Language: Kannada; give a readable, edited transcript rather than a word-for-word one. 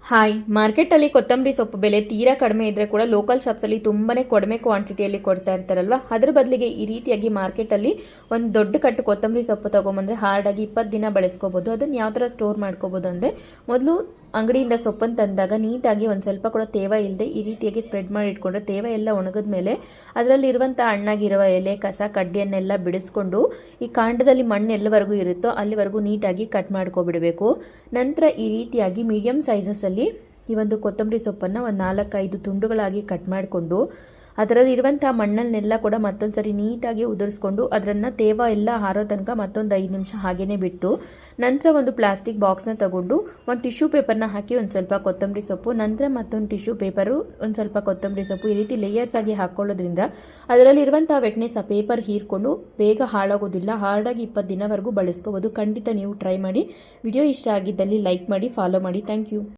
ಹಾಯ್, ಮಾರ್ಕೆಟಲ್ಲಿ ಕೊತ್ತಂಬರಿ ಸೊಪ್ಪು ಬೆಲೆ ತೀರಾ ಕಡಿಮೆ ಇದ್ದರೆ ಕೂಡ ಲೋಕಲ್ ಶಾಪ್ಸಲ್ಲಿ ತುಂಬಾ ಕಡಿಮೆ ಕ್ವಾಂಟಿಟಿಯಲ್ಲಿ ಕೊಡ್ತಾ ಇರ್ತಾರಲ್ವ. ಅದ್ರ ಬದಲಿಗೆ ಈ ರೀತಿಯಾಗಿ ಮಾರ್ಕೆಟಲ್ಲಿ ಒಂದು ದೊಡ್ಡ ಕಟ್ಟು ಕೊತ್ತಂಬರಿ ಸೊಪ್ಪು ತೊಗೊಂಬಂದರೆ ಹಾರ್ಡಾಗಿ 20 ದಿನ ಬಳಸ್ಕೋಬೋದು. ಅದನ್ನು ಯಾವ ಥರ ಸ್ಟೋರ್ ಮಾಡ್ಕೋಬೋದು ಅಂದರೆ, ಮೊದಲು ಅಂಗಡಿಯಿಂದ ಸೊಪ್ಪನ್ನು ತಂದಾಗ ನೀಟಾಗಿ ಒಂದು ಸ್ವಲ್ಪ ಕೂಡ ತೇವ ಇಲ್ಲದೆ ಈ ರೀತಿಯಾಗಿ ಸ್ಪ್ರೆಡ್ ಮಾಡಿ ಇಟ್ಕೊಂಡ್ರೆ ತೇವ ಎಲ್ಲ ಒಣಗಿದ ಮೇಲೆ ಅದರಲ್ಲಿರುವಂಥ ಹಣ್ಣಾಗಿರುವ ಎಲೆ ಕಸ ಕಡ್ಡಿಯನ್ನೆಲ್ಲ ಬಿಡಿಸ್ಕೊಂಡು ಈ ಕಾಂಡದಲ್ಲಿ ಮಣ್ಣು ಎಲ್ಲವರೆಗೂ ಇರುತ್ತೋ ಅಲ್ಲಿವರೆಗೂ ನೀಟಾಗಿ ಕಟ್ ಮಾಡ್ಕೊಬಿಡಬೇಕು. ನಂತರ ಈ ರೀತಿಯಾಗಿ ಮೀಡಿಯಮ್ ಸೈಜಸಲ್ಲಿ ಈ ಒಂದು ಕೊತ್ತಂಬರಿ ಸೊಪ್ಪನ್ನು ಒಂದು 4-5 ತುಂಡುಗಳಾಗಿ ಕಟ್ ಮಾಡಿಕೊಂಡು ಅದರಲ್ಲಿರುವಂಥ ಮಣ್ಣನ್ನೆಲ್ಲ ಕೂಡ ಮತ್ತೊಂದು ಸರಿ ನೀಟಾಗಿ ಉದುರಿಸ್ಕೊಂಡು ಅದನ್ನು ತೇವ ಎಲ್ಲ ಹಾರೋ ತನಕ ಮತ್ತೊಂದು 5 ನಿಮಿಷ ಹಾಗೇ ಬಿಟ್ಟು, ನಂತರ ಒಂದು ಪ್ಲಾಸ್ಟಿಕ್ ಬಾಕ್ಸ್ನ ತಗೊಂಡು ಒಂದು ಟಿಶ್ಯೂ ಪೇಪರ್ನ ಹಾಕಿ ಒಂದು ಸ್ವಲ್ಪ ಕೊತ್ತಂಬರಿ ಸೊಪ್ಪು, ನಂತರ ಮತ್ತೊಂದು ಟಿಶ್ಯೂ ಪೇಪರು, ಒಂದು ಸ್ವಲ್ಪ ಕೊತ್ತಂಬರಿ ಸೊಪ್ಪು, ಈ ರೀತಿ ಲೇಯರ್ಸ್ ಆಗಿ ಹಾಕ್ಕೊಳ್ಳೋದ್ರಿಂದ ಅದರಲ್ಲಿರುವಂಥ ವೆಟ್ನೆಸ್ ಆ ಪೇಪರ್ ಹೀರ್ಕೊಂಡು ಬೇಗ ಹಾಳಾಗೋದಿಲ್ಲ. ಹಾರ್ಡಾಗಿ 20 ದಿನವರೆಗೂ ಬಳಸ್ಕೋಬೋದು. ಖಂಡಿತ ನೀವು ಟ್ರೈ ಮಾಡಿ. ವಿಡಿಯೋ ಇಷ್ಟ ಆಗಿದ್ದಲ್ಲಿ ಲೈಕ್ ಮಾಡಿ, ಫಾಲೋ ಮಾಡಿ. Thank you.